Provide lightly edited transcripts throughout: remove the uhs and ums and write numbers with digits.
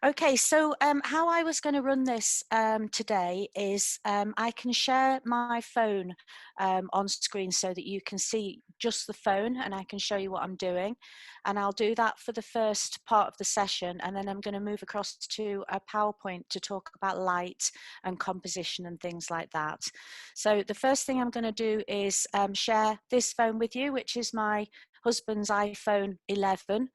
Okay, so how I was going to run this today is I can share my phone on screen so that you can see just the phone and I can show you what I'm doing. And I'll do that for the first part of the session, and then I'm going to move across to a PowerPoint to talk about light and composition and things like that. So the first thing I'm going to do is share this phone with you, which is my husband's iPhone 11.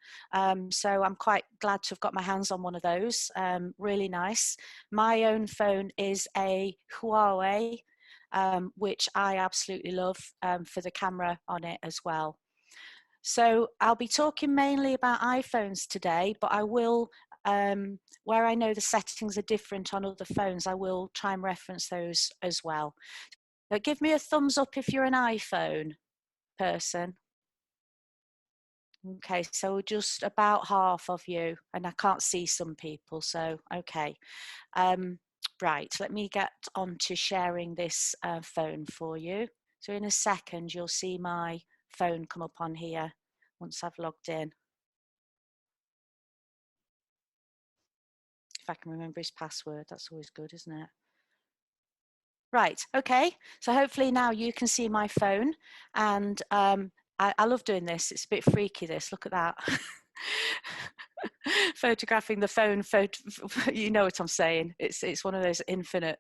So I'm quite glad to have got my hands on one of those. Really nice. My own phone is a Huawei, which I absolutely love for the camera on it as well. So I'll be talking mainly about iPhones today, but I will, where I know the settings are different on other phones, I will try and reference those as well. But give me a thumbs up if you're an iPhone person. Okay, so just about half of you, and I can't see some people, so okay. Right, let me get on to sharing this phone for you. So in a second, you'll see my phone come up on here once I've logged in. If I can remember his password, that's always good, isn't it? Right, okay, so hopefully now you can see my phone, and I love doing this. It's a bit freaky, this, look at that. Photographing the phone, you know what I'm saying. It's one of those infinite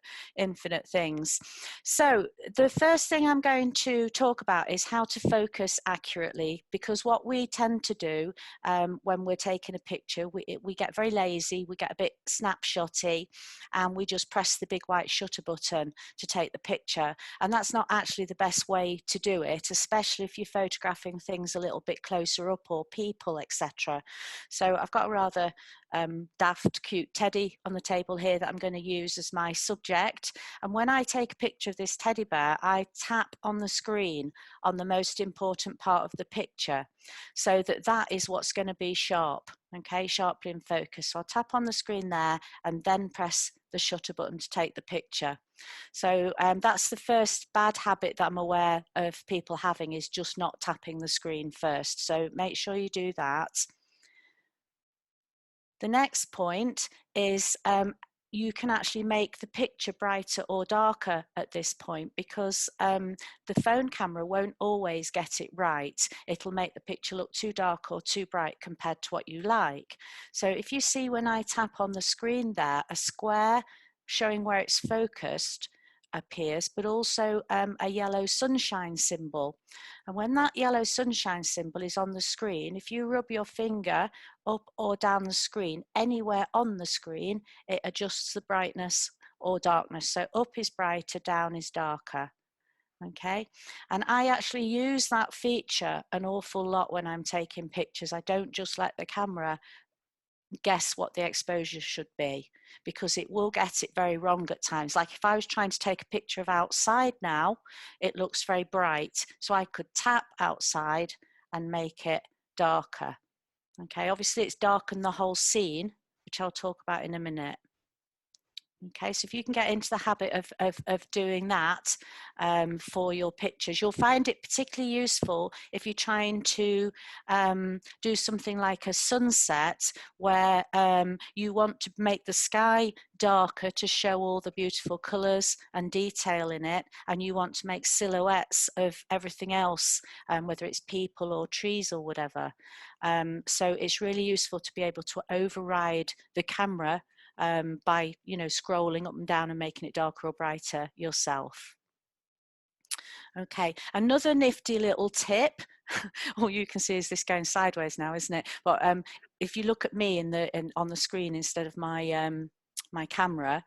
things. So the first thing I'm going to talk about is how to focus accurately, because what we tend to do when we're taking a picture, we get very lazy, we get a bit snapshotty, and we just press the big white shutter button to take the picture. And that's not actually the best way to do it, especially if you're photographing things a little bit closer up, or people, etc. So I've got a rather daft, cute teddy on the table here that I'm going to use as my subject. And when I take a picture of this teddy bear, I tap on the screen on the most important part of the picture, so that is what's going to be sharp, okay, sharply in focus. So I'll tap on the screen there and then press the shutter button to take the picture. So that's the first bad habit that I'm aware of people having, is just not tapping the screen first. So make sure you do that. The next point is you can actually make the picture brighter or darker at this point, because the phone camera won't always get it right. It'll make the picture look too dark or too bright compared to what you like. So if you see when I tap on the screen there, a square showing where it's focused appears, but also a yellow sunshine symbol. And when that yellow sunshine symbol is on the screen, if you rub your finger up or down the screen, anywhere on the screen, it adjusts the brightness or darkness. So up is brighter, down is darker. Okay, and I actually use that feature an awful lot when I'm taking pictures. I don't just let the camera guess what the exposure should be, because it will get it very wrong at times. Like if I was trying to take a picture of outside now, it looks very bright, so I could tap outside and make it darker. Okay, obviously it's darkened the whole scene, which I'll talk about in a minute. Okay, so if you can get into the habit of doing that for your pictures, you'll find it particularly useful if you're trying to do something like a sunset, where you want to make the sky darker to show all the beautiful colours and detail in it, and you want to make silhouettes of everything else, whether it's people or trees or whatever. So it's really useful to be able to override the camera by, you know, scrolling up and down and making it darker or brighter yourself. Okay, another nifty little tip, all you can see is this going sideways now, isn't it? But if you look at me on the screen instead of my my camera,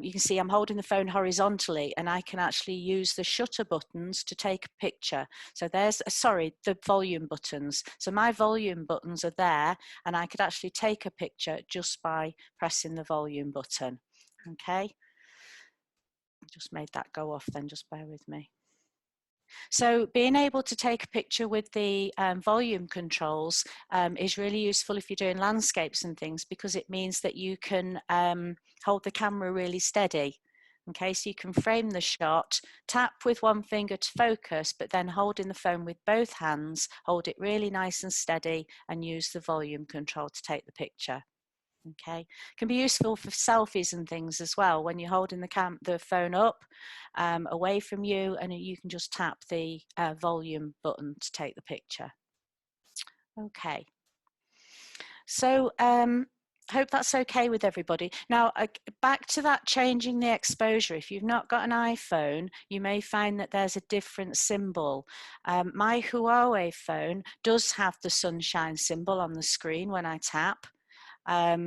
you can see I'm holding the phone horizontally, and I can actually use the shutter buttons to take a picture. So there's, sorry, the volume buttons. So my volume buttons are there, and I could actually take a picture just by pressing the volume button. Okay, just made that go off then, just bear with me. So being able to take a picture with the volume controls is really useful if you're doing landscapes and things, because it means that you can hold the camera really steady. Okay, so you can frame the shot, tap with one finger to focus, but then holding the phone with both hands, hold it really nice and steady, and use the volume control to take the picture. Okay, can be useful for selfies and things as well. When you're holding the phone up away from you, and you can just tap the volume button to take the picture. Okay, so hope that's okay with everybody. Now, back to that changing the exposure. If you've not got an iPhone, you may find that there's a different symbol. My Huawei phone does have the sunshine symbol on the screen when I tap.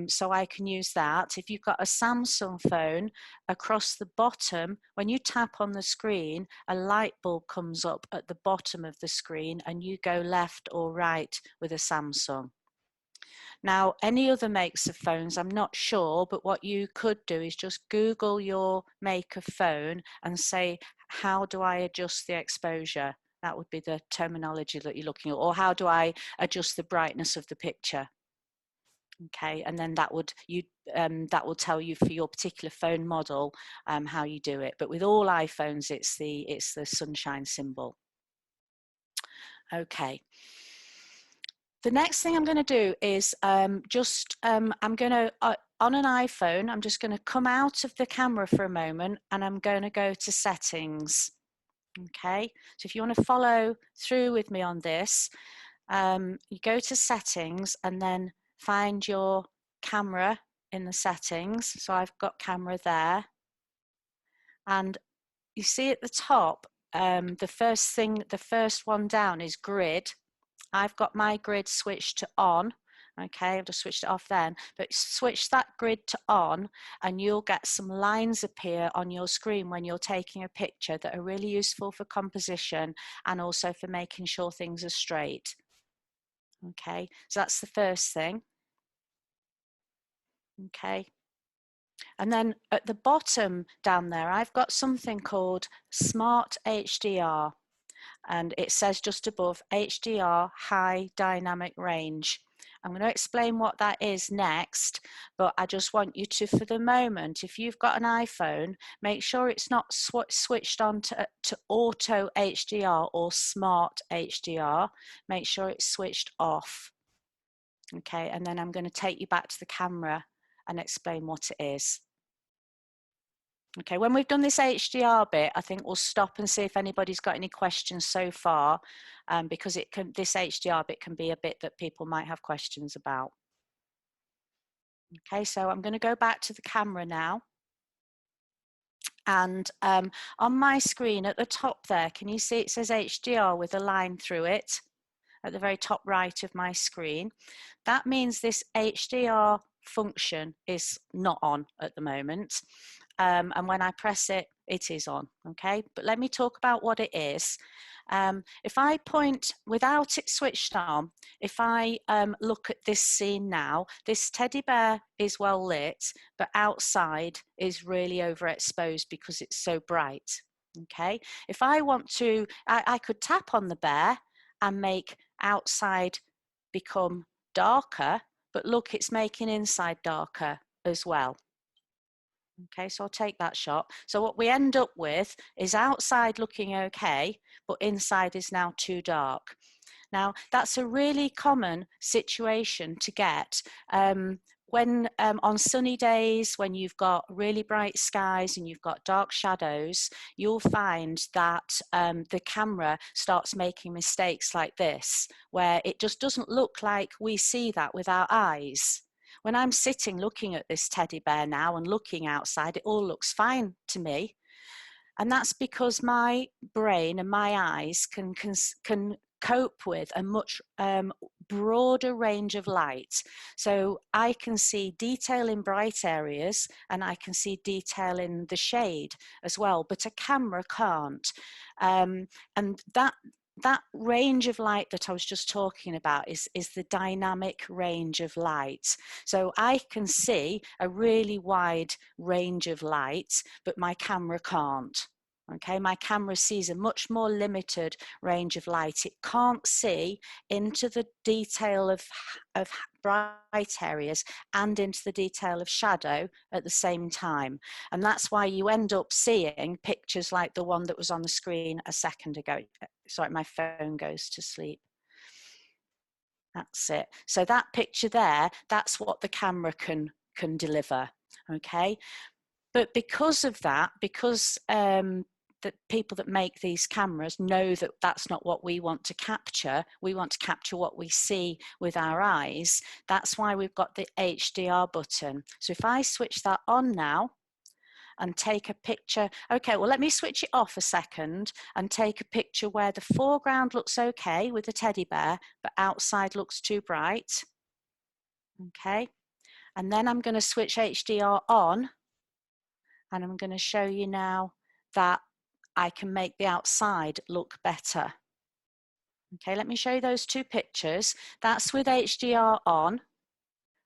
So I can use that. If you've got a Samsung phone, across the bottom, when you tap on the screen, a light bulb comes up at the bottom of the screen and you go left or right with a Samsung. Now, any other makes of phones, I'm not sure, but what you could do is just Google your make of phone and say, how do I adjust the exposure? That would be the terminology that you're looking at. Or how do I adjust the brightness of the picture? Okay, and then that will tell you for your particular phone model how you do it. But with all iPhones, it's the sunshine symbol. Okay. The next thing I'm going to do is I'm going to on an iPhone, I'm just going to come out of the camera for a moment, and I'm going to go to settings. Okay, so if you want to follow through with me on this, you go to settings and then find your camera in the settings. So I've got camera there, and you see at the top, the first one down is grid. I've got my grid switched to on. Okay, I've just switched it off then, but switch that grid to on and you'll get some lines appear on your screen when you're taking a picture that are really useful for composition and also for making sure things are straight. Okay, so that's the first thing. Okay, and then at the bottom down there, I've got something called Smart HDR, and it says just above HDR High Dynamic Range. I'm going to explain what that is next, but I just want you to, for the moment, if you've got an iPhone, make sure it's not switched on to Auto HDR or Smart HDR. Make sure it's switched off. Okay, and then I'm going to take you back to the camera and explain what it is. Okay, when we've done this HDR bit, I think we'll stop and see if anybody's got any questions so far, because this HDR bit can be a bit that people might have questions about. Okay, so I'm going to go back to the camera now. And on my screen at the top there, can you see it says HDR with a line through it at the very top right of my screen? That means this HDR function is not on at the moment. And when I press it, it is on, okay? But let me talk about what it is. If I point, without it switched on, if I look at this scene now, this teddy bear is well lit, but outside is really overexposed because it's so bright, okay? If I want to, I could tap on the bear and make outside become darker, but look, it's making inside darker as well. Okay, so I'll take that shot. So what we end up with is outside looking okay, but inside is now too dark. Now, that's a really common situation to get when on sunny days, when you've got really bright skies and you've got dark shadows, you'll find that the camera starts making mistakes like this, where it just doesn't look like we see that with our eyes. When I'm sitting looking at this teddy bear now and looking outside, it all looks fine to me. And that's because my brain and my eyes can cope with a much broader range of light. So I can see detail in bright areas and I can see detail in the shade as well, but a camera can't. And that range of light that I was just talking about is the dynamic range of light. So I can see a really wide range of light, but my camera can't. Okay, my camera sees a much more limited range of light. It can't see into the detail of bright areas and into the detail of shadow at the same time. And that's why you end up seeing pictures like the one that was on the screen a second ago. Sorry, my phone goes to sleep. That's it. So that picture there, that's what the camera can deliver, okay? But because of that, because the people that make these cameras know that that's not what we want to capture. We want to capture what we see with our eyes. That's why we've got the HDR button. So if I switch that on now and take a picture, okay, well, let me switch it off a second and take a picture where the foreground looks okay with the teddy bear, but outside looks too bright. Okay, and then I'm going to switch HDR on, and I'm going to show you now that I can make the outside look better. Okay, let me show you those two pictures. That's with HDR on,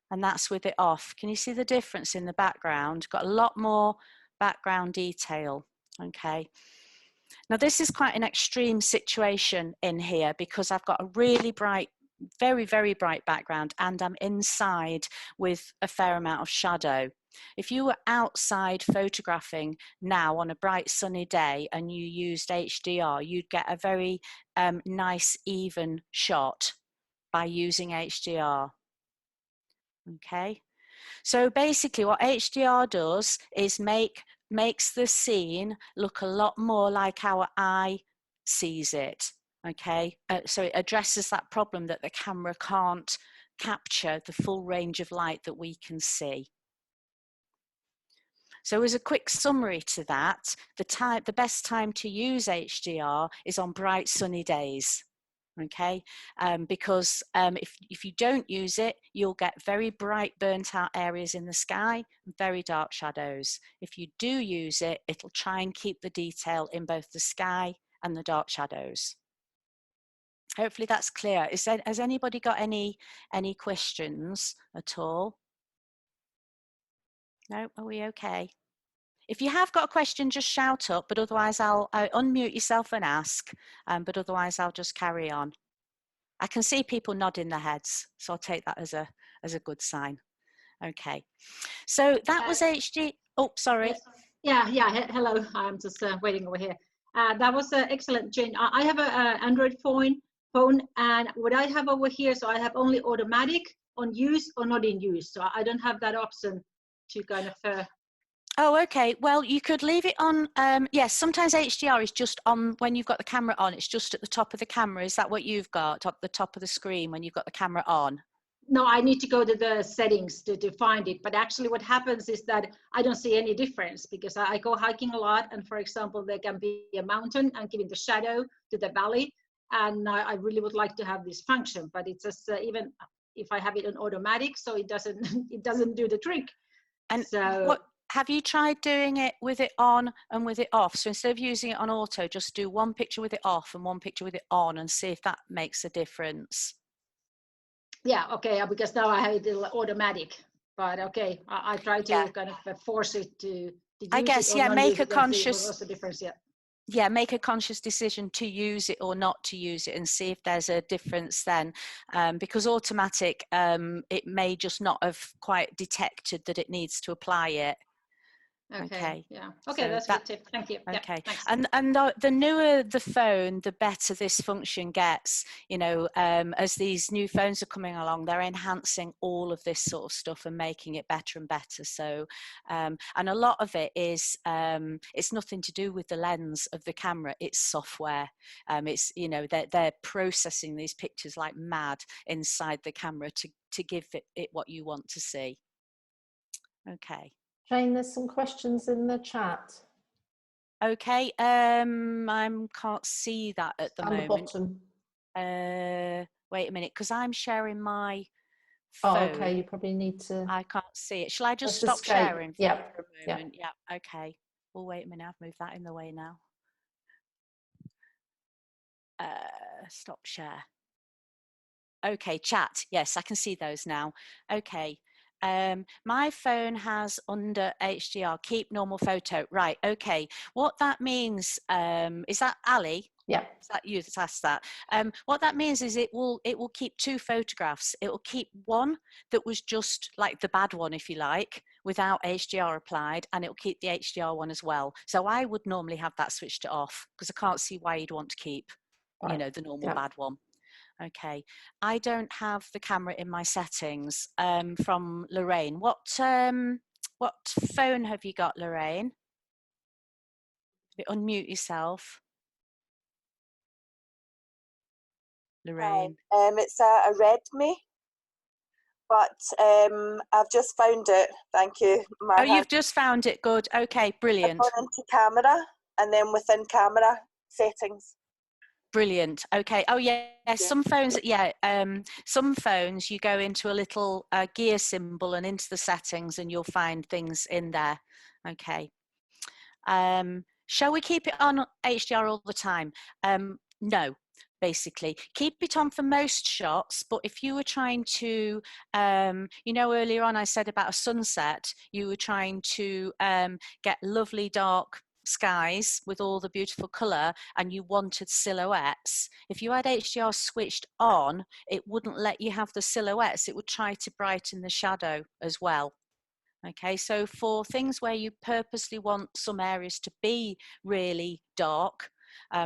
and that's with it off. Can you see the difference in the background? Got a lot more background detail. Okay. Now this is quite an extreme situation in here because I've got a really bright, very, very bright background, and I'm inside with a fair amount of shadow. If you were outside photographing now on a bright sunny day and you used HDR, you'd get a very nice even shot by using HDR. Okay, so basically what HDR does is makes the scene look a lot more like our eye sees it. Okay, so it addresses that problem that the camera can't capture the full range of light that we can see. So as a quick summary to that, the best time to use HDR is on bright sunny days. Okay, because if you don't use it, you'll get very bright burnt out areas in the sky, very dark shadows. If you do use it, it'll try and keep the detail in both the sky and the dark shadows. Hopefully that's clear. Has anybody got any questions at all? No, are we okay? If you have got a question, just shout up, but otherwise I'll unmute yourself and ask, but otherwise I'll just carry on. I can see people nodding their heads, so I'll take that as a good sign. Okay, so that was HD. Oh, sorry. Yeah. Hello, I'm just waiting over here. That was excellent, Jane. I have an Android phone, and what I have over here, so I have only automatic, on use or not in use. So I don't have that option to kind of. Oh, okay. Well, you could leave it on. Yes, sometimes HDR is just on when you've got the camera on. It's just at the top of the camera. Is that what you've got? At the top of the screen when you've got the camera on? No, I need to go to the settings to find it. But actually what happens is that I don't see any difference because I go hiking a lot. And for example, there can be a mountain and giving the shadow to the valley. And I really would like to have this function, but it's just even if I have it on automatic, so it doesn't do the trick. And so have you tried doing it with it on and with it off? So instead of using it on auto, just do one picture with it off and one picture with it on and see if that makes a difference. Yeah, okay, because now I have it automatic, but okay, I try to kind of force it to use I guess, it yeah, make a conscious, what's the difference, make a conscious decision to use it or not to use it and see if there's a difference then, because automatic, it may just not have quite detected that it needs to apply it. Okay. Yeah. Okay, so that's a good tip. Thank you. Okay. Yeah, and the newer the phone, the better this function gets. You know, as these new phones are coming along, they're enhancing all of this sort of stuff and making it better and better. So, and a lot of it is, it's nothing to do with the lens of the camera. It's software. It's, you know, they're processing these pictures like mad inside the camera to give it what you want to see. Okay. Jane, there's some questions in the chat. Okay, I can't see that at the moment. On the bottom. Wait a minute, because I'm sharing my phone. Oh, okay, you probably need to. I can't see it. Shall I just stop sharing for a moment? Yeah. Okay. Well, wait a minute, I've moved that in the way now. Stop share. Okay, chat. Yes, I can see those now. Okay. My phone has under HDR, keep normal photo. Right, okay. What that means, is that Ali? Yeah. Is that you that's asked that? What that means is it will keep two photographs. It will keep one that was just like the bad one, if you like, without HDR applied, and it will keep the HDR one as well. So I would normally have that switched off because I can't see why you'd want to keep, you know, the normal bad one. Okay, I don't have the camera in my settings from Lorraine. What phone have you got, Lorraine? Unmute yourself, Lorraine. Hi, it's a Redmi, but I've just found it. Thank you, Oh, Marhan. you've just found it. Good. Okay, brilliant. I've gone into camera and then within camera settings. Brilliant. Okay. Oh yeah. Yeah. Some phones. Yeah. Some phones you go into a little gear symbol and into the settings, and you'll find things in there. Okay. Shall we keep it on HDR all the time? No. Basically, keep it on for most shots, but if you were trying to, you know, earlier on I said about a sunset, you were trying to get lovely dark skies with all the beautiful colour and you wanted silhouettes. If you had HDR switched on, it wouldn't let you have the silhouettes. It would try to brighten the shadow as well. Okay, so for things where you purposely want some areas to be really dark,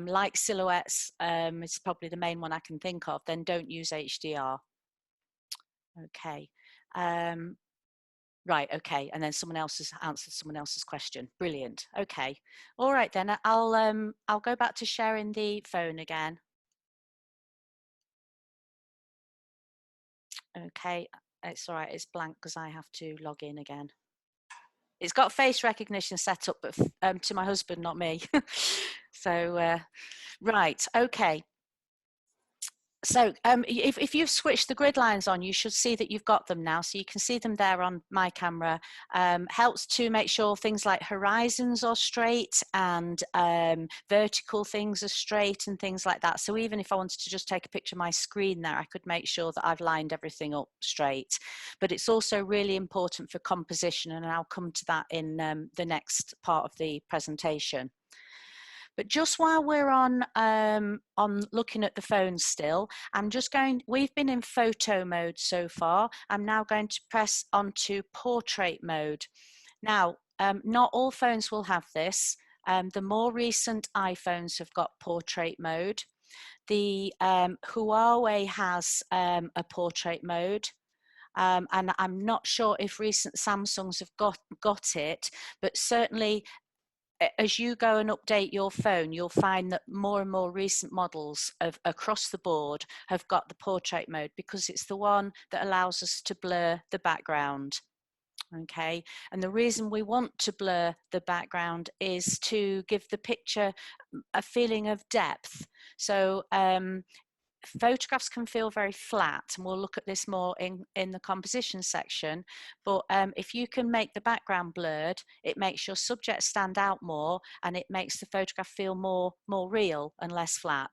like silhouettes, it's probably the main one I can think of, then don't use HDR. Okay. Right, okay, and then someone else has answered someone else's question. Brilliant. Okay. All right then, I'll go back to sharing the phone again. Okay, it's all right, it's blank because I have to log in again. It's got face recognition set up, but to my husband, not me. So, right, okay. So if you've switched the grid lines on, you should see that you've got them now. So you can see them there on my camera. Helps to make sure things like horizons are straight and vertical things are straight and things like that. So even if I wanted to just take a picture of my screen there, I could make sure that I've lined everything up straight. But it's also really important for composition, and I'll come to that in the next part of the presentation. But just while we're on looking at the phone still, we've been in photo mode so far. I'm now going to press onto portrait mode. Now, not all phones will have this. The more recent iPhones have got portrait mode. The Huawei has a portrait mode. And I'm not sure if recent Samsungs have got it, but certainly as you go and update your phone, you'll find that more and more recent models across the board have got the portrait mode because it's the one that allows us to blur the background. Okay, and the reason we want to blur the background is to give the picture a feeling of depth. So photographs can feel very flat, and we'll look at this more in the composition section, but if you can make the background blurred, it makes your subject stand out more and it makes the photograph feel more real and less flat.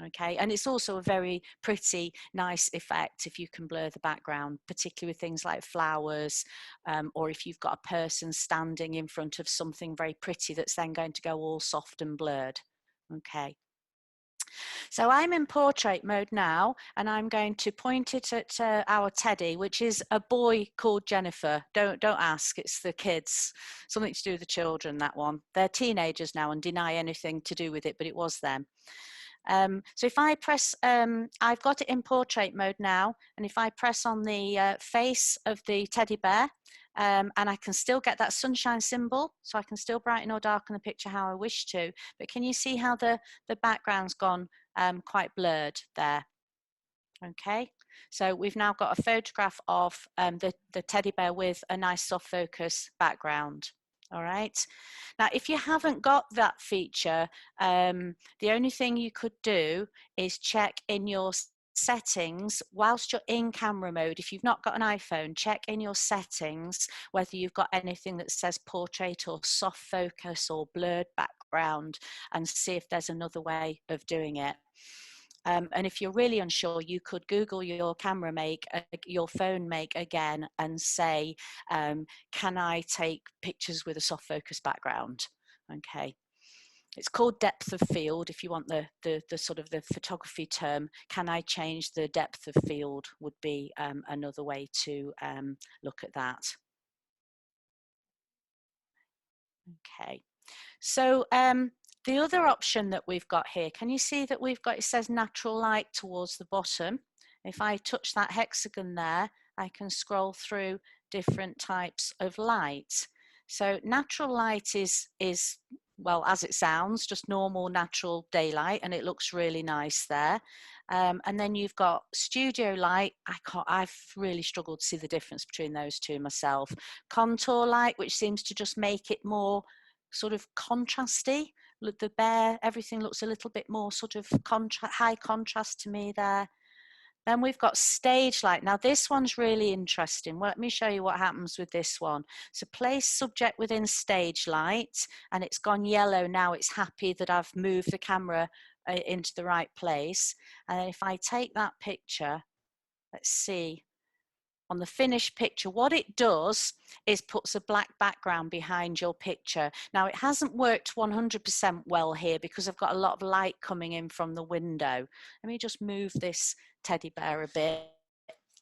Okay, and it's also a very pretty, nice effect if you can blur the background, particularly with things like flowers, or if you've got a person standing in front of something very pretty that's then going to go all soft and blurred. Okay. So I'm in portrait mode now, and I'm going to point it at our Teddy, which is a boy called Jennifer. Don't ask, it's the kids. Something to do with the children, that one. They're teenagers now and deny anything to do with it, but it was them. So if I press, I've got it in portrait mode now, and if I press on the face of the teddy bear, and I can still get that sunshine symbol, so I can still brighten or darken the picture how I wish to, but can you see how the background's gone quite blurred there? Okay, so we've now got a photograph of the teddy bear with a nice soft focus background. All right, now if you haven't got that feature, the only thing you could do is check in your settings whilst you're in camera mode. If you've not got an iPhone, check in your settings whether you've got anything that says portrait or soft focus or blurred background, and see if there's another way of doing it. And if you're really unsure, you could Google your camera make, your phone make again, and say, can I take pictures with a soft focus background? Okay. It's called depth of field. If you want the sort of the photography term, can I change the depth of field would be another way to look at that. Okay. So The other option that we've got here, can you see that we've got, it says natural light towards the bottom. If I touch that hexagon there, I can scroll through different types of light. So natural light is well, as it sounds, just normal natural daylight, and it looks really nice there. And then you've got studio light. I've really struggled to see the difference between those two myself. Contour light, which seems to just make it more sort of contrasty. Look, everything looks a little bit more sort of high contrast to me there. Then we've got stage light. Now this one's really interesting. Well, let me show you what happens with this one. So place subject within stage light, and it's gone yellow now. It's happy that I've moved the camera into the right place. And if I take that picture, let's see, on the finished picture, what it does is puts a black background behind your picture. Now it hasn't worked 100% well here because I've got a lot of light coming in from the window. Let me just move this teddy bear a bit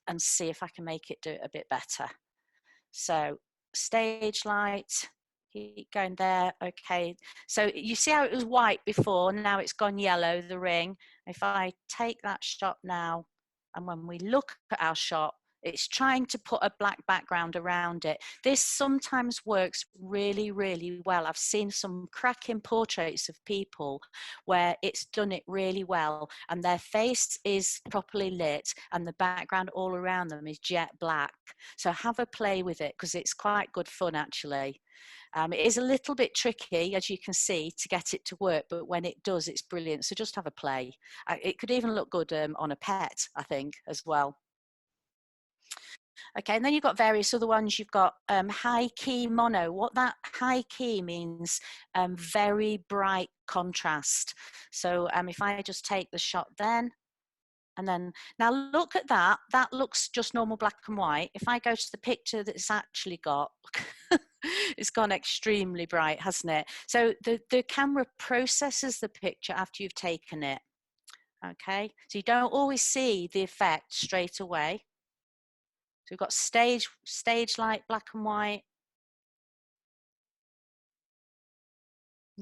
and see if I can make it do it a bit better. So stage light, keep going there. Okay, so you see how it was white before, now it's gone yellow, the ring. If I take that shot now, and when we look at our shot, it's trying to put a black background around it. This sometimes works really, really well. I've seen some cracking portraits of people where it's done it really well, and their face is properly lit and the background all around them is jet black. So have a play with it because it's quite good fun actually. It is a little bit tricky, as you can see, to get it to work, but when it does, it's brilliant. So just have a play. It could even look good on a pet, I think, as well. Okay, and then you've got various other ones. You've got high key mono. What that high key means, very bright contrast. So if I just take the shot then, and then, now look at that, that looks just normal black and white. If I go to the picture that it's actually got, it's gone extremely bright, hasn't it? So the camera processes the picture after you've taken it. Okay, so you don't always see the effect straight away. So we've got stage light, black and white.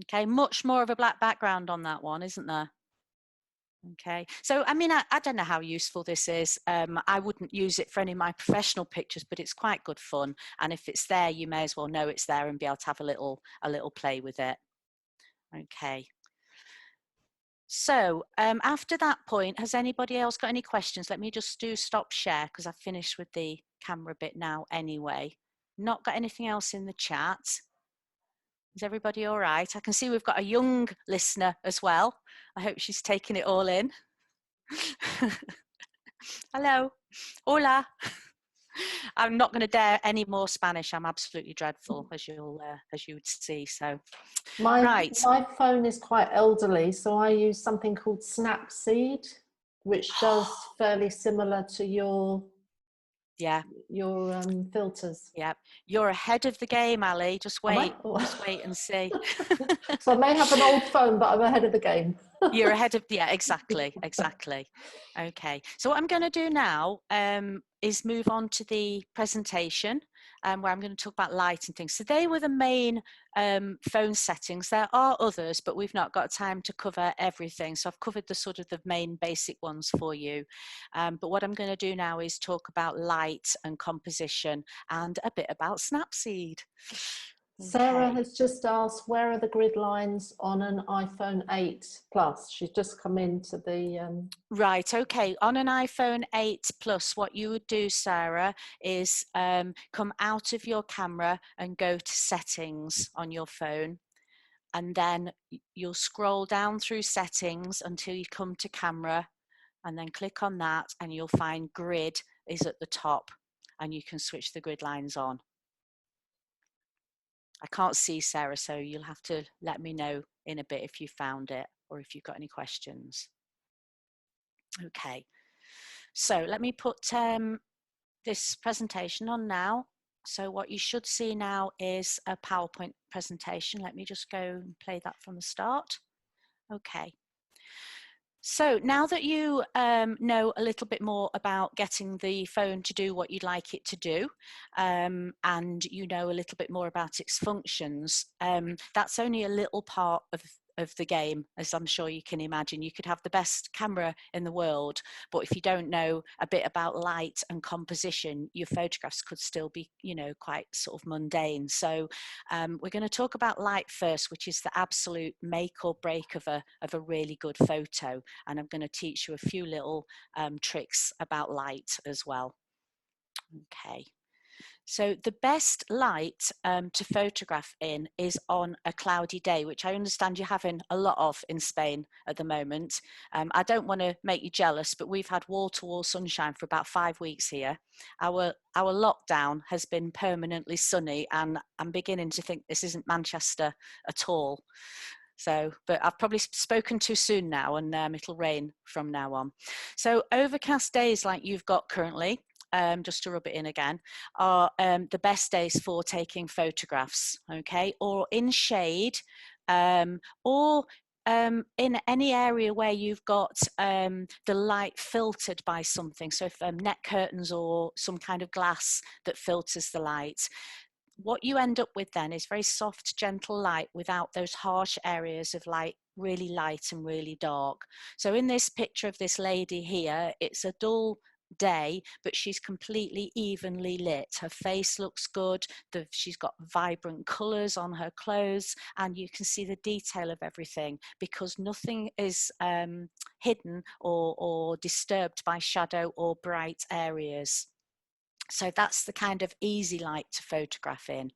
Okay, much more of a black background on that one, isn't there? Okay, so I mean, I don't know how useful this is. I wouldn't use it for any of my professional pictures, but it's quite good fun. And if it's there, you may as well know it's there and be able to have a little play with it. Okay. So after that point, has anybody else got any questions? Let me just do stop share because I've finished with the camera bit now anyway. Not got anything else in the chat. Is everybody all right? I can see we've got a young listener as well. I hope she's taking it all in. Hello. Hola. I'm not going to dare any more Spanish. I'm absolutely dreadful, as you would see. So, my phone is quite elderly, so I use something called Snapseed, which does fairly similar to your filters. Yeah, you're ahead of the game, Ali. Just wait, just wait and see. So I may have an old phone, but I'm ahead of the game. You're ahead of, yeah, exactly. Okay, so what I'm going to do now is move on to the presentation where I'm going to talk about light and things. So they were the main phone settings. There are others, but we've not got time to cover everything. So I've covered the sort of the main basic ones for you. But what I'm going to do now is talk about light and composition and a bit about Snapseed. Sarah has just asked, where are the grid lines on an iPhone 8 Plus? She's just come into the... Right, okay. On an iPhone 8 Plus, what you would do, Sarah, is come out of your camera and go to settings on your phone. And then you'll scroll down through settings until you come to camera, and then click on that and you'll find grid is at the top and you can switch the grid lines on. I can't see Sarah, so you'll have to let me know in a bit if you found it or if you've got any questions. Okay, so let me put this presentation on now. So what you should see now is a PowerPoint presentation. Let me just go and play that from the start. Okay. So now that you know a little bit more about getting the phone to do what you'd like it to do, and you know a little bit more about its functions, that's only a little part of the game, as I'm sure you can imagine. You could have the best camera in the world, but if you don't know a bit about light and composition, your photographs could still be, you know, quite sort of mundane. So we're going to talk about light first, which is the absolute make or break of a really good photo. And I'm going to teach you a few little tricks about light as well. Okay. So the best light to photograph in is on a cloudy day, which I understand you're having a lot of in Spain at the moment. I don't want to make you jealous, but we've had wall-to-wall sunshine for about 5 weeks here. Our lockdown has been permanently sunny, and I'm beginning to think this isn't Manchester at all. So, but I've probably spoken too soon now, and it'll rain from now on. So overcast days like you've got currently, just to rub it in again, are the best days for taking photographs, okay? Or in shade, or in any area where you've got the light filtered by something. So if net curtains or some kind of glass that filters the light. What you end up with then is very soft, gentle light without those harsh areas of light, really light and really dark. So in this picture of this lady here, it's a dull day, but she's completely evenly lit. Her face looks good. She's got vibrant colors on her clothes, and you can see the detail of everything because nothing is hidden or disturbed by shadow or bright areas. So that's the kind of easy light to photograph in.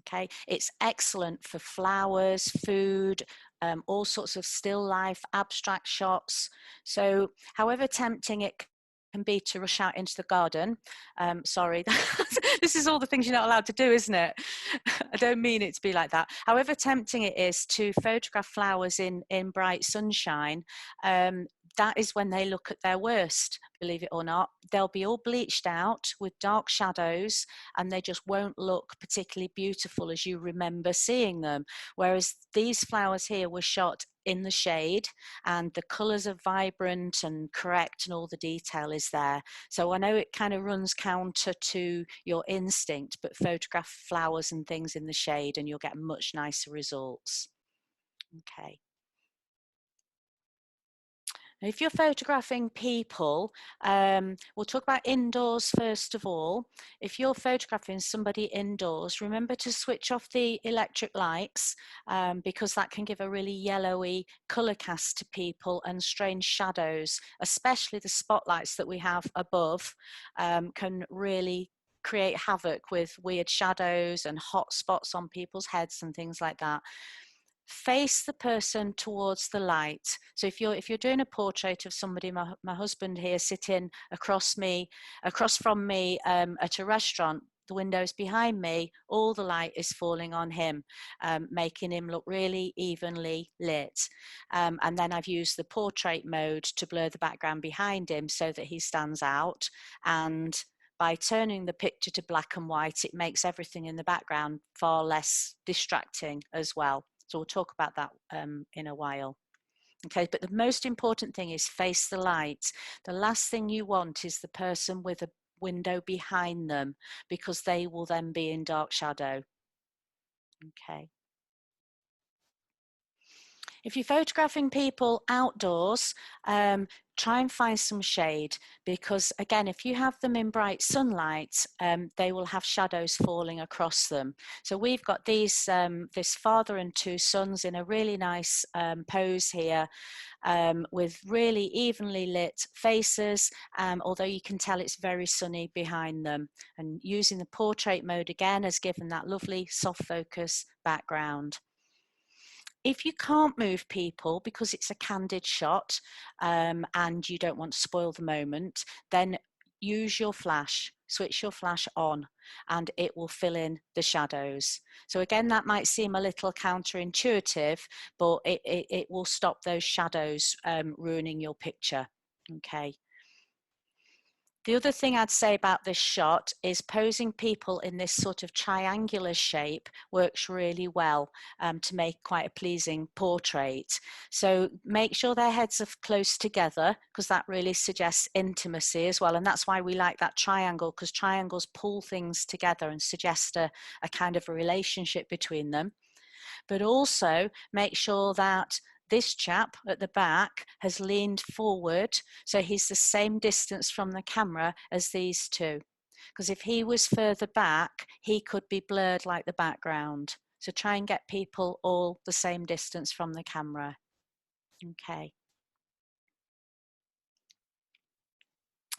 Okay, it's excellent for flowers, food, all sorts of still life, abstract shots. So however tempting it can be to rush out into the garden, sorry, this is all the things you're not allowed to do, isn't it? I don't mean it to be like that. However tempting it is to photograph flowers in bright sunshine, that is when they look at their worst, believe it or not. They'll be all bleached out with dark shadows, and they just won't look particularly beautiful as you remember seeing them. Whereas these flowers here were shot in the shade, and the colours are vibrant and correct, and all the detail is there. So I know it kind of runs counter to your instinct, but photograph flowers and things in the shade and you'll get much nicer results. Okay. If you're photographing people, we'll talk about indoors first of all. If you're photographing somebody indoors, remember to switch off the electric lights because that can give a really yellowy colour cast to people, and strange shadows, especially the spotlights that we have above, can really create havoc with weird shadows and hot spots on people's heads and things like that. Face the person towards the light. So if you're doing a portrait of somebody, my husband here sitting across from me at a restaurant, the windows behind me, all the light is falling on him, making him look really evenly lit. And then I've used the portrait mode to blur the background behind him so that he stands out. And by turning the picture to black and white, it makes everything in the background far less distracting as well. So we'll talk about that in a while. Okay, but the most important thing is face the light. The last thing you want is the person with a window behind them, because they will then be in dark shadow. Okay. If you're photographing people outdoors, try and find some shade, because again, if you have them in bright sunlight, they will have shadows falling across them. So we've got these this father and two sons in a really nice pose here, with really evenly lit faces, although you can tell it's very sunny behind them. And using the portrait mode again has given that lovely soft focus background. If you can't move people because it's a candid shot and you don't want to spoil the moment, then use your flash, switch your flash on, and it will fill in the shadows. So again, that might seem a little counterintuitive, but it will stop those shadows ruining your picture. Okay. The other thing I'd say about this shot is posing people in this sort of triangular shape works really well to make quite a pleasing portrait. So make sure their heads are close together, because that really suggests intimacy as well. And that's why we like that triangle, because triangles pull things together and suggest a kind of a relationship between them. but also make sure that this chap at the back has leaned forward, so he's the same distance from the camera as these two. Because if he was further back, he could be blurred like the background. So try and get people all the same distance from the camera. Okay.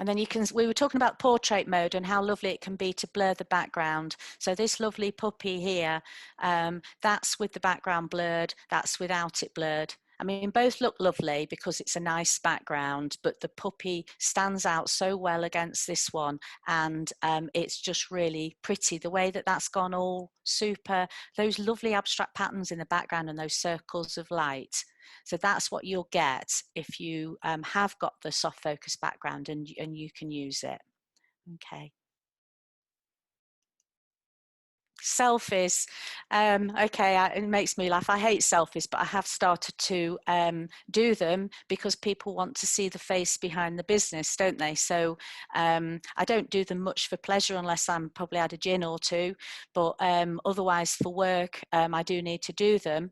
And then you can, we were talking about portrait mode and how lovely it can be to blur the background. So this lovely puppy here, that's with the background blurred, that's without it blurred. I mean, both look lovely because it's a nice background, but the puppy stands out so well against this one, and it's just really pretty. The way that that's gone all super, those lovely abstract patterns in the background and those circles of light. So that's what you'll get if you have got the soft focus background and you can use it. Okay. Selfies. Okay, it makes me laugh. I hate selfies, but I have started to do them because people want to see the face behind the business, don't they? So I don't do them much for pleasure unless I'm probably had a gin or two, but otherwise for work I do need to do them.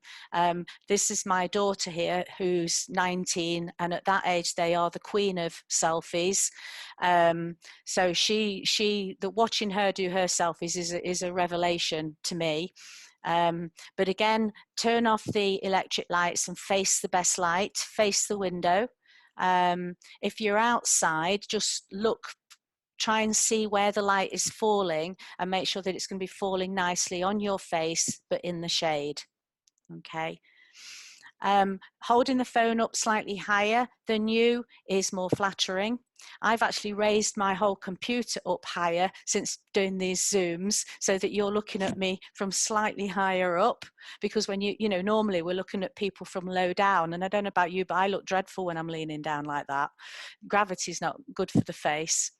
This is my daughter here who's 19, and at that age they are the queen of selfies. So watching her do her selfies is a revelation to me. But again, turn off the electric lights and face the best light, face the window. If you're outside, just look, try and see where the light is falling and make sure that it's going to be falling nicely on your face, but in the shade. Okay. Holding the phone up slightly higher than you is more flattering. I've actually raised my whole computer up higher since doing these Zooms so that you're looking at me from slightly higher up, because when you know, normally we're looking at people from low down, and I don't know about you, but I look dreadful when I'm leaning down like that. Gravity's not good for the face.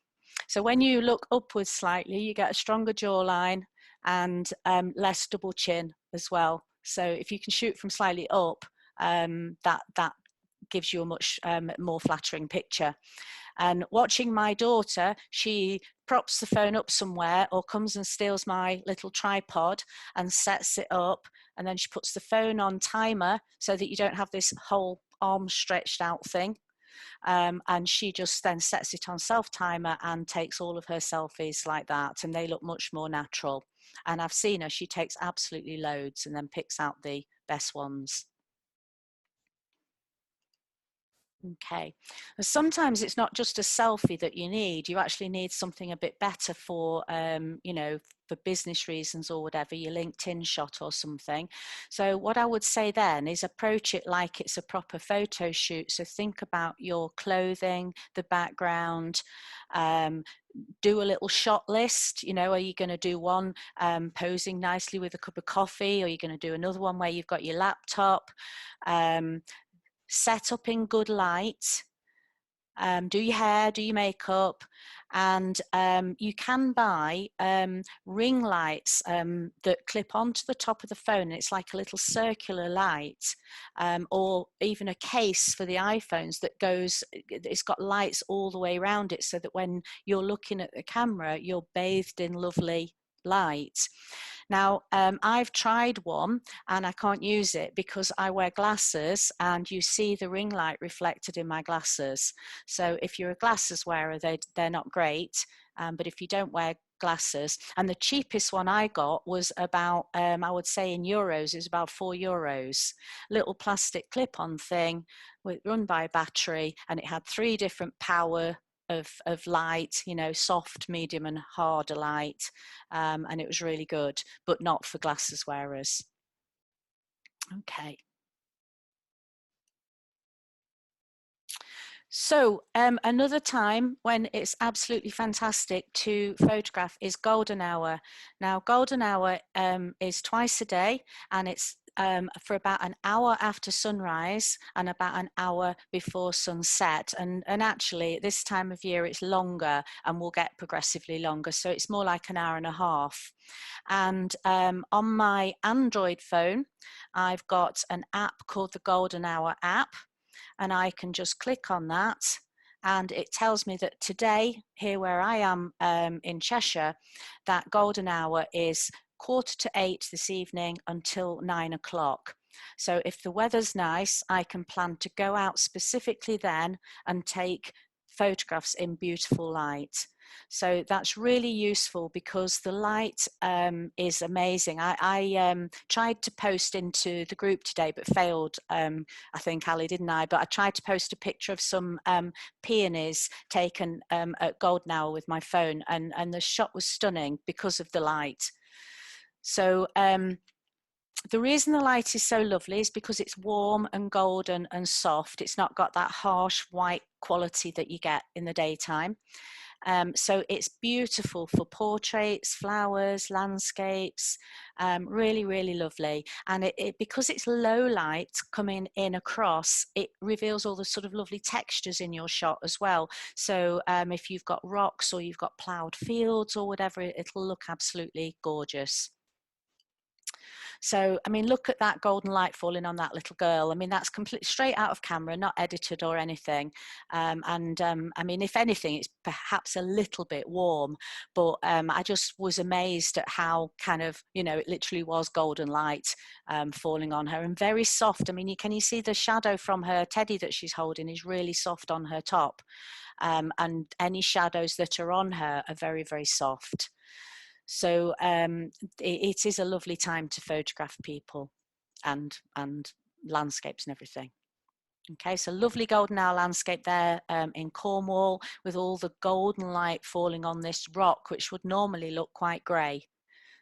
So when you look upwards slightly, you get a stronger jawline and less double chin as well. So if you can shoot from slightly up, that gives you a much more flattering picture. And watching my daughter, she props the phone up somewhere or comes and steals my little tripod and sets it up, and then she puts the phone on timer so that you don't have this whole arm stretched out thing. And she just then sets it on self-timer and takes all of her selfies like that, and they look much more natural. And I've seen her, she takes absolutely loads and then picks out the best ones. Okay, sometimes it's not just a selfie that you need. You actually need something a bit better for, you know, for business reasons or whatever, your LinkedIn shot or something. So what I would say then is approach it like it's a proper photo shoot. So think about your clothing, the background, do a little shot list. You know, are you going to do one posing nicely with a cup of coffee? Or are you going to do another one where you've got your laptop? Set up in good light, do your hair, do your makeup, and you can buy ring lights that clip onto the top of the phone. It's like a little circular light, or even a case for the iPhones that goes, it's got lights all the way around it so that when you're looking at the camera, you're bathed in lovely light. Now, I've tried one and I can't use it because I wear glasses and you see the ring light reflected in my glasses. So if you're a glasses wearer, they're not great. But if you don't wear glasses, and the cheapest one I got was about, I would say in euros, it was about €4. Little plastic clip-on thing run by a battery, and it had 3 different power of light, you know, soft, medium and harder light, and it was really good, but not for glasses wearers. Okay. So another time when it's absolutely fantastic to photograph is golden hour. Now, golden hour is twice a day, and it's for about an hour after sunrise and about an hour before sunset. And actually, at this time of year, it's longer and will get progressively longer. So it's more like an hour and a half. And on my Android phone, I've got an app called the Golden Hour app. And I can just click on that, and it tells me that today, here where I am in Cheshire, that golden hour is 8:15 this evening until 9 o'clock. So if the weather's nice, I can plan to go out specifically then and take photographs in beautiful light. So that's really useful because the light is amazing. I tried to post into the group today but failed, I think, Ali, didn't I? But I tried to post a picture of some peonies taken at golden hour with my phone, and the shot was stunning because of the light. So the reason the light is so lovely is because it's warm and golden and soft. It's not got that harsh white quality that you get in the daytime. So it's beautiful for portraits, flowers, landscapes, really, really lovely. And because it's low light coming in across, it reveals all the sort of lovely textures in your shot as well. So if you've got rocks or you've got ploughed fields or whatever, it'll look absolutely gorgeous. So, I mean, look at that golden light falling on that little girl. I mean, that's completely straight out of camera, not edited or anything. I mean, if anything, it's perhaps a little bit warm, but I just was amazed at how kind of, you know, it literally was golden light falling on her, and very soft. I mean, can you see the shadow from her teddy that she's holding is really soft on her top, and any shadows that are on her are very, very soft. So it is a lovely time to photograph people and landscapes and everything. Okay, so lovely golden hour landscape there in Cornwall with all the golden light falling on this rock, which would normally look quite grey.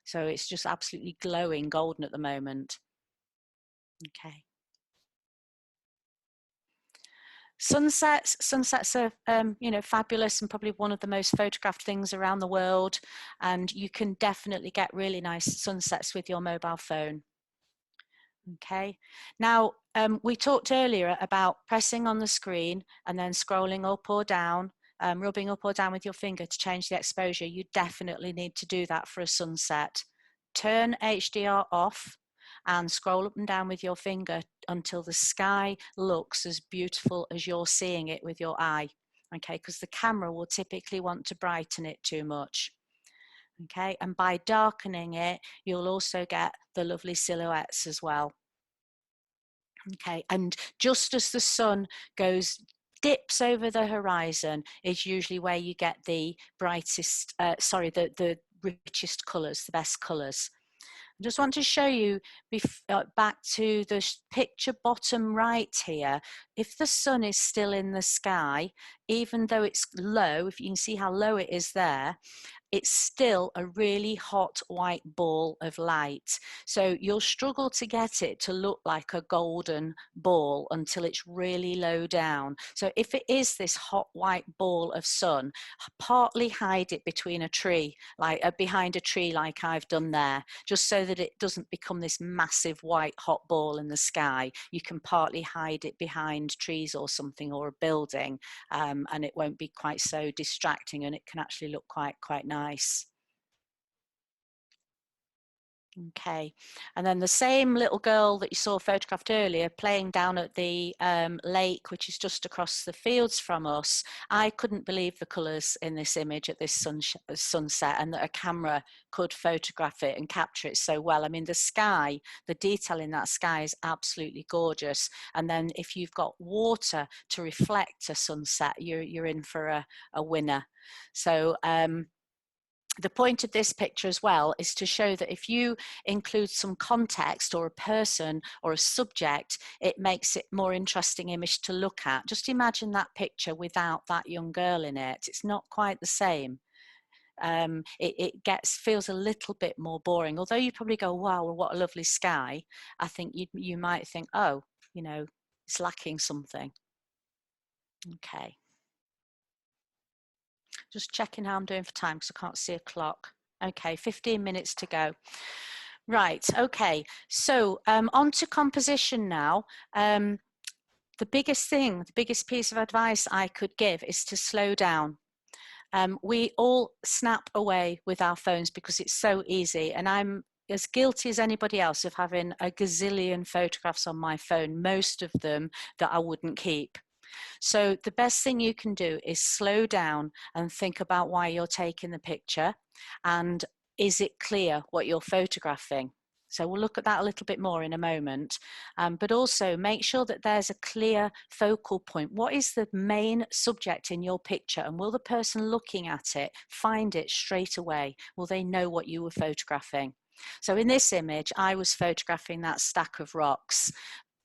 So it's just absolutely glowing golden at the moment. Okay. Sunsets are, you know, fabulous and probably one of the most photographed things around the world. And you can definitely get really nice sunsets with your mobile phone. Okay. Now, we talked earlier about pressing on the screen and then scrolling up or down, rubbing up or down with your finger to change the exposure. You definitely need to do that for a sunset. Turn HDR off and scroll up and down with your finger until the sky looks as beautiful as you're seeing it with your eye, okay? Because the camera will typically want to brighten it too much, okay? And by darkening it, you'll also get the lovely silhouettes as well, okay? And just as the sun dips over the horizon is usually where you get the brightest, the richest colours, the best colours. I just want to show you back to the picture bottom right here. If the sun is still in the sky, even though it's low, if you can see how low it is there, it's still a really hot white ball of light. So you'll struggle to get it to look like a golden ball until it's really low down. So if it is this hot white ball of sun, partly hide it between a tree, like behind a tree like I've done there, just so that it doesn't become this massive white hot ball in the sky. You can partly hide it behind trees or something, or a building, and it won't be quite so distracting, and it can actually look quite nice. Okay, and then the same little girl that you saw photographed earlier playing down at the lake, which is just across the fields from us. I couldn't believe the colours in this image at this sunset, and that a camera could photograph it and capture it so well. I mean, the sky, the detail in that sky is absolutely gorgeous. And then if you've got water to reflect a sunset, you're in for a winner. So the point of this picture as well is to show that if you include some context or a person or a subject, it makes it more interesting image to look at. Just imagine that picture without that young girl in it. It's not quite the same. It feels a little bit more boring. Although you probably go, wow, well, what a lovely sky. I think you might think, oh, you know, it's lacking something. Okay. Just checking how I'm doing for time because I can't see a clock. Okay, 15 minutes to go. Right, okay. So on to composition now. The biggest piece of advice I could give is to slow down. We all snap away with our phones because it's so easy, and I'm as guilty as anybody else of having a gazillion photographs on my phone, most of them that I wouldn't keep. So the best thing you can do is slow down and think about why you're taking the picture, and is it clear what you're photographing? So we'll look at that a little bit more in a moment, but also make sure that there's a clear focal point. What is the main subject in your picture, and will the person looking at it find it straight away? Will they know what you were photographing? So in this image, I was photographing that stack of rocks.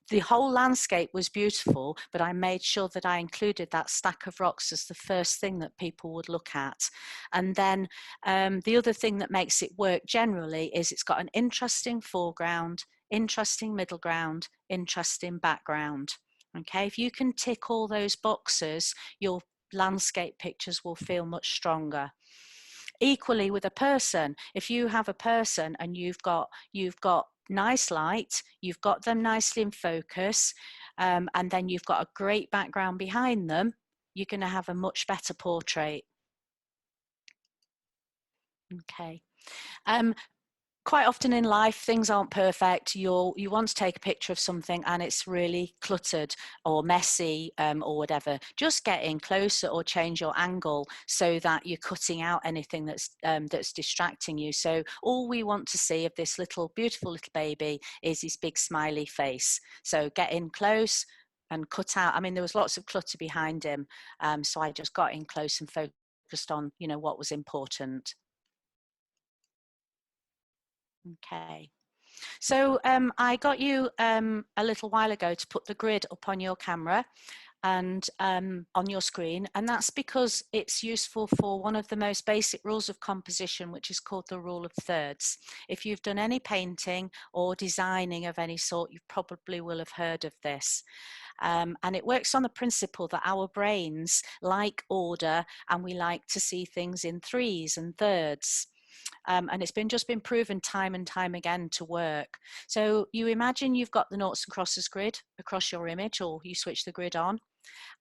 The whole landscape was beautiful, but I made sure that I included that stack of rocks as the first thing that people would look at. And then the other thing that makes it work generally is it's got an interesting foreground, interesting middle ground, interesting background. Okay, if you can tick all those boxes, your landscape pictures will feel much stronger. Equally with a person, if you have a person and you've got nice light, you've got them nicely in focus, and then you've got a great background behind them, you're going to have a much better portrait. Okay. Quite often in life, things aren't perfect. You want to take a picture of something and it's really cluttered or messy or whatever. Just get in closer or change your angle so that you're cutting out anything that's distracting you. So all we want to see of this beautiful little baby is his big smiley face. So get in close and cut out. I mean, there was lots of clutter behind him, so I just got in close and focused on, what was important. Okay, so I got you a little while ago to put the grid up on your camera and on your screen, and that's because it's useful for one of the most basic rules of composition, which is called the rule of thirds. If you've done any painting or designing of any sort, you probably will have heard of this. And it works on the principle that our brains like order and we like to see things in threes and thirds. And it's just been proven time and time again to work. So you imagine you've got the noughts and crosses grid across your image, or you switch the grid on,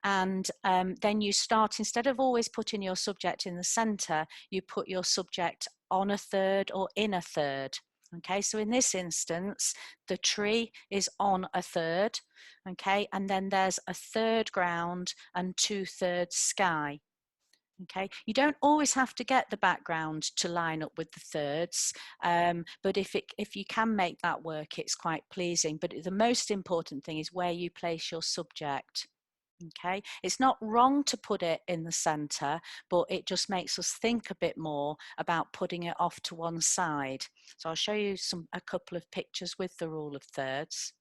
and then you start, instead of always putting your subject in the center, you put your subject on a third or in a third. Okay, so in this instance, the tree is on a third, okay, and then there's a third ground and 2/3 sky. Okay, you don't always have to get the background to line up with the thirds, but if you can make that work, it's quite pleasing. But the most important thing is where you place your subject. Okay, it's not wrong to put it in the center, but it just makes us think a bit more about putting it off to one side. So I'll show you a couple of pictures with the rule of thirds.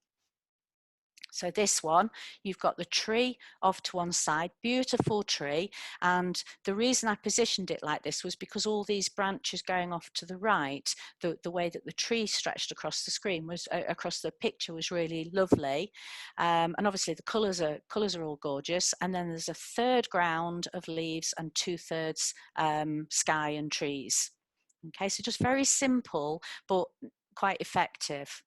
So this one, you've got the tree off to one side, beautiful tree. And the reason I positioned it like this was because all these branches going off to the right, the way that the tree stretched across the screen was, across the picture, was really lovely. And obviously the colours are all gorgeous. And then there's a third ground of leaves and 2/3 sky and trees. Okay, so just very simple, but quite effective.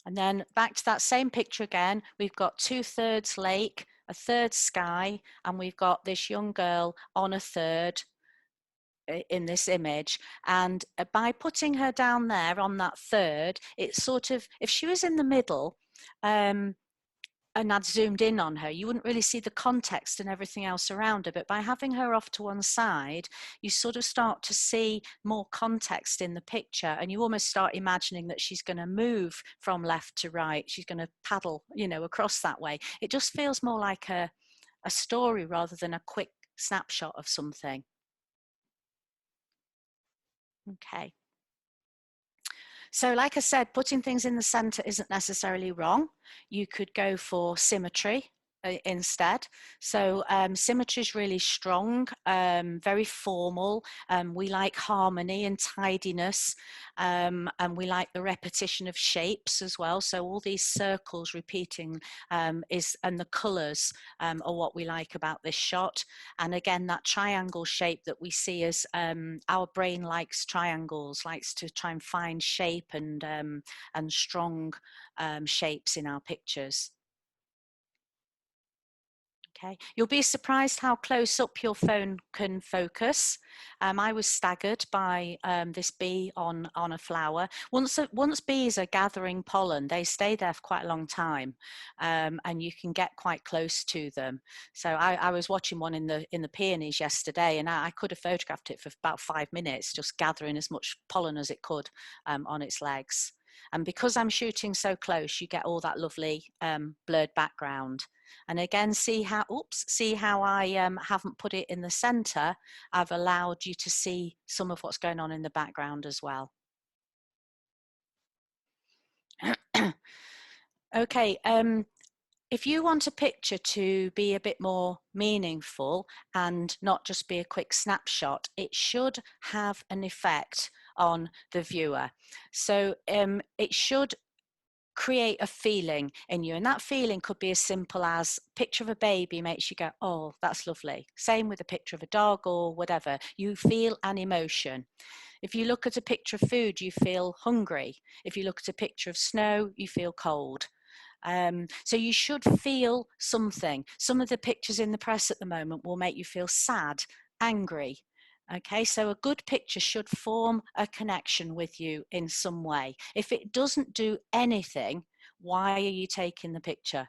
And then back to that same picture again, we've got 2/3 lake, a third sky, and we've got this young girl on a third in this image. And by putting her down there on that third, it's sort of, if she was in the middle, and I'd zoomed in on her, you wouldn't really see the context and everything else around her. But by having her off to one side, you sort of start to see more context in the picture, and you almost start imagining that she's going to move from left to right. She's going to paddle, across that way. It just feels more like a story rather than a quick snapshot of something. Okay. So like I said, putting things in the center isn't necessarily wrong. You could go for symmetry instead. So symmetry is really strong, very formal. We like harmony and tidiness, and we like the repetition of shapes as well. So all these circles repeating and the colors are what we like about this shot. And again, that triangle shape that we see, as our brain likes triangles, likes to try and find shape and strong shapes in our pictures. Okay, you'll be surprised how close up your phone can focus. I was staggered by this bee on a flower. Once bees are gathering pollen, they stay there for quite a long time, and you can get quite close to them. So I was watching one in the peonies yesterday, and I could have photographed it for about 5 minutes, just gathering as much pollen as it could on its legs. And because I'm shooting so close, you get all that lovely blurred background. And again, see how I haven't put it in the center. I've allowed you to see some of what's going on in the background as well. Okay, if you want a picture to be a bit more meaningful and not just be a quick snapshot, it should have an effect on the viewer. So it should create a feeling in you, and that feeling could be as simple as a picture of a baby makes you go, oh, that's lovely. Same with a picture of a dog or whatever. You feel an emotion. If you look at a picture of food, you feel hungry. If you look at a picture of snow, you feel cold. So you should feel something. Some of the pictures in the press at the moment will make you feel sad, angry. Okay, so a good picture should form a connection with you in some way. If it doesn't do anything, why are you taking the picture?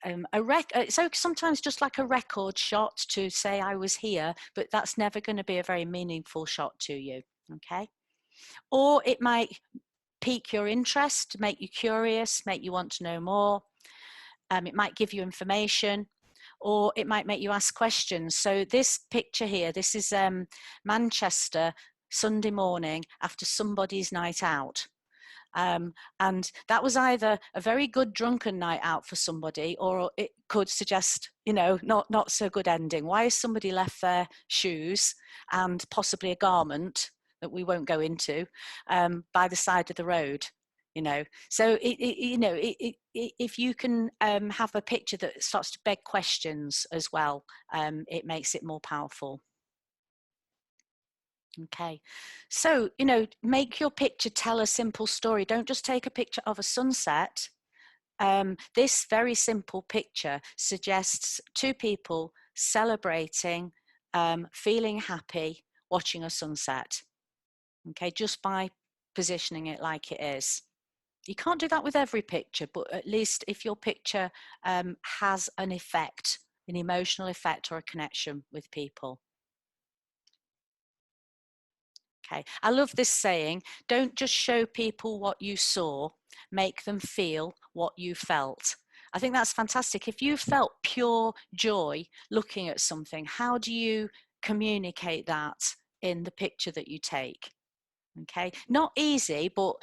So sometimes just like a record shot to say I was here, but that's never going to be a very meaningful shot to you. Okay, or it might pique your interest, make you curious, make you want to know more. It might give you information, or it might make you ask questions. So this picture here, this is Manchester, Sunday morning after somebody's night out. And that was either a very good drunken night out for somebody, or it could suggest, you know, not so good ending. Why has somebody left their shoes and possibly a garment that we won't go into by the side of the road? You know, so if you can have a picture that starts to beg questions as well, it makes it more powerful. Okay, so, you know, make your picture tell a simple story. Don't just take a picture of a sunset. This very simple picture suggests two people celebrating, feeling happy, watching a sunset. Okay, just by positioning it like it is. You can't do that with every picture, but at least if your picture has an effect, an emotional effect or a connection with people. Okay, I love this saying, don't just show people what you saw, make them feel what you felt. I think that's fantastic. If you felt pure joy looking at something, how do you communicate that in the picture that you take? Okay, not easy, but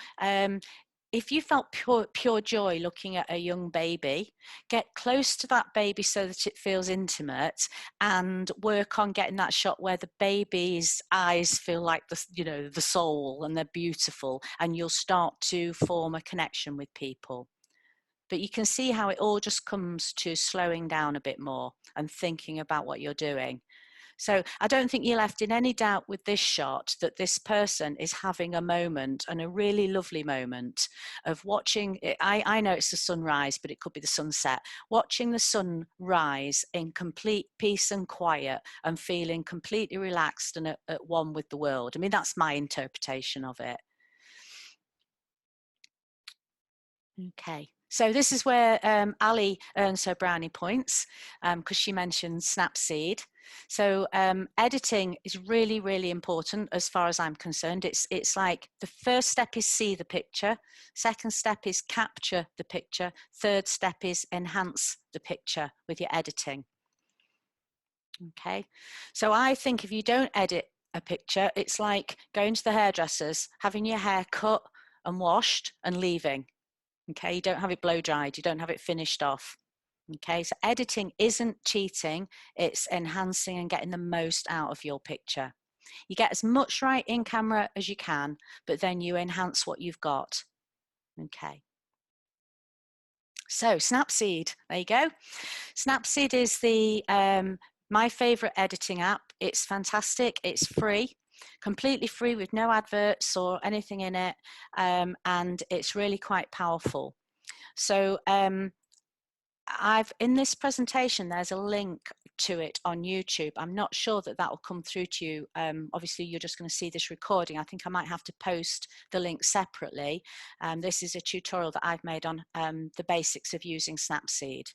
if you felt pure joy looking at a young baby, get close to that baby so that it feels intimate, and work on getting that shot where the baby's eyes feel like the soul, and they're beautiful, and you'll start to form a connection with people. But you can see how it all just comes to slowing down a bit more and thinking about what you're doing. So I don't think you're left in any doubt with this shot that this person is having a moment, and a really lovely moment, of watching it. I know it's the sunrise, but it could be the sunset. Watching the sun rise in complete peace and quiet, and feeling completely relaxed and at one with the world. I mean, that's my interpretation of it. Okay. So this is where Ali earns her brownie points, because she mentioned Snapseed. So editing is really, really important as far as I'm concerned. It's like the first step is see the picture, second step is capture the picture, third step is enhance the picture with your editing. Okay, so I think if you don't edit a picture, it's like going to the hairdressers, having your hair cut and washed and leaving. Okay, you don't have it blow dried, you don't have it finished off. Okay, so editing isn't cheating, it's enhancing and getting the most out of your picture. You get as much right in camera as you can, but then you enhance what you've got. Okay. So Snapseed, there you go. Snapseed is the my favorite editing app. It's fantastic, it's free, completely free with no adverts or anything in it, and it's really quite powerful. So in this presentation, there's a link to it on YouTube. I'm not sure that that will come through to you. Obviously, you're just going to see this recording. I think I might have to post the link separately. This is a tutorial that I've made on the basics of using Snapseed.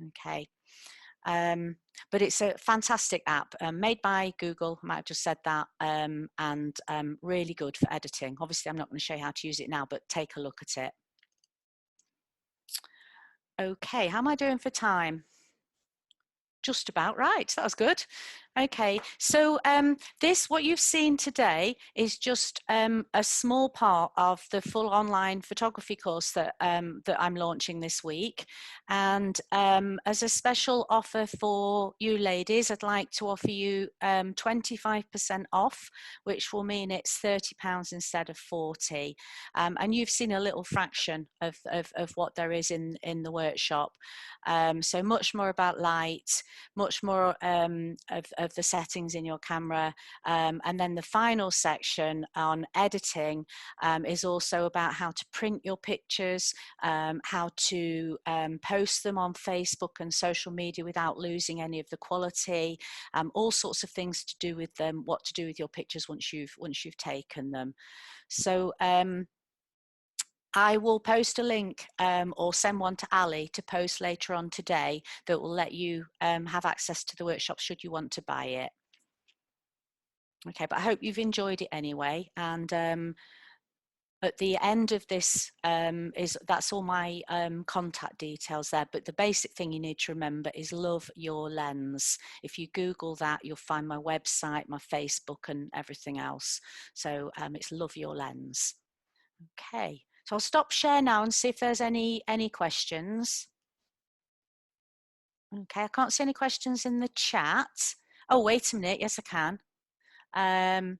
Okay. But it's a fantastic app made by Google, I might have just said that, and really good for editing. Obviously, I'm not going to show you how to use it now, but take a look at it. Okay, how am I doing for time? Just about right. That was good. Okay, so what you've seen today is just a small part of the full online photography course that that I'm launching this week. And as a special offer for you ladies, I'd like to offer you 25% off, which will mean it's £30 instead of 40. And you've seen a little fraction of what there is in the workshop. So much more about light, much more of the settings in your camera, and then the final section on editing is also about how to print your pictures, how to post them on Facebook and social media without losing any of the quality, all sorts of things to do with them, what to do with your pictures once you've taken them. So I will post a link or send one to Ali to post later on today that will let you have access to the workshop should you want to buy it. Okay, but I hope you've enjoyed it anyway. And at the end of this, that's all my contact details there. But the basic thing you need to remember is love your lens. If you Google that, you'll find my website, my Facebook, and everything else. So it's love your lens. Okay. So I'll stop share now and see if there's any questions. Okay, I can't see any questions in the chat. Oh, wait a minute. Yes, I can.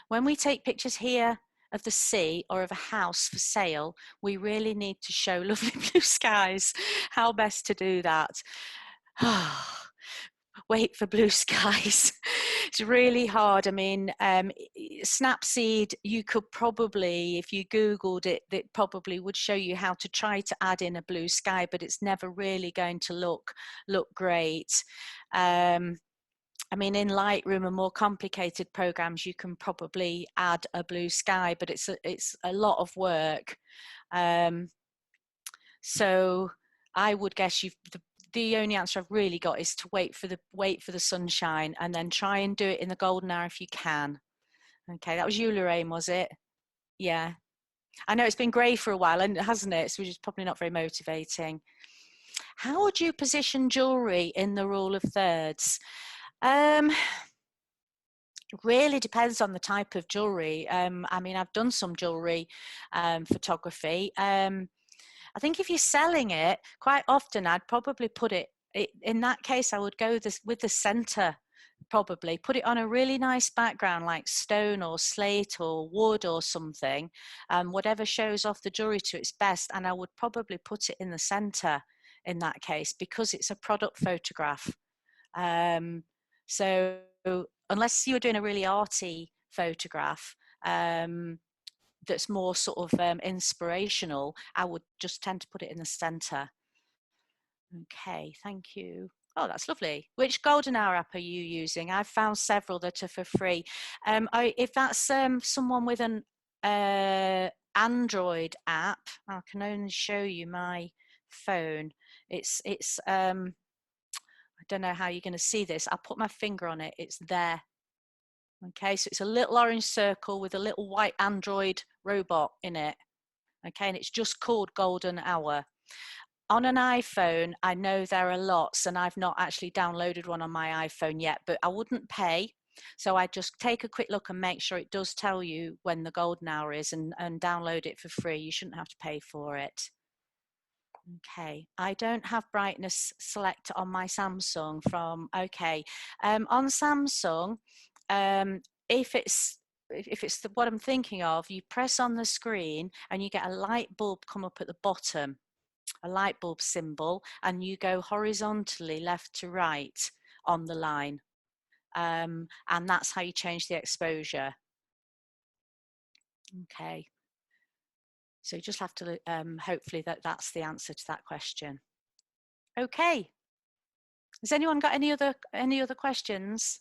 When we take pictures here of the sea or of a house for sale, we really need to show lovely blue skies. How best to do that? Wait for blue skies. It's really hard. I mean, Snapseed, you could probably, if you Googled it, it probably would show you how to try to add in a blue sky, but it's never really going to look great. I mean, in Lightroom and more complicated programs, you can probably add a blue sky, but it's a lot of work. So I would guess the only answer I've really got is to wait for the sunshine and then try and do it in the golden hour if you can. Okay, that was you, Lorraine, was it? Yeah. I know it's been grey for a while, and hasn't it? So which is probably not very motivating. How would you position jewellery in the rule of thirds? Really depends on the type of jewellery. I mean, I've done some jewellery photography. I think if you're selling it, quite often I'd probably put it in that case, I would go with the center, probably put it on a really nice background like stone or slate or wood or something, whatever shows off the jewelry to its best, and I would probably put it in the center in that case because it's a product photograph. So unless you're doing a really arty photograph, that's more sort of inspirational, I would just tend to put it in the center. Okay, thank you. Oh, that's lovely. Which golden hour app are you using? I've found several that are for free. If that's someone with an Android app, I can only show you my phone. It's I don't know how you're going to see this. I'll put my finger on it. It's there. Okay, so it's a little orange circle with a little white Android robot in it. Okay, and it's just called Golden Hour. On an iPhone, I know there are lots, and I've not actually downloaded one on my iPhone yet, but I wouldn't pay. So I just take a quick look and make sure it does tell you when the golden hour is and download it for free. You shouldn't have to pay for it. Okay, I don't have brightness select on my Samsung okay. On Samsung, if it's what I'm thinking of, you press on the screen and you get a light bulb come up at the bottom, a light bulb symbol, and you go horizontally left to right on the line. And that's how you change the exposure. Okay. So you just have to, hopefully that's the answer to that question. Okay. Has anyone got any other questions?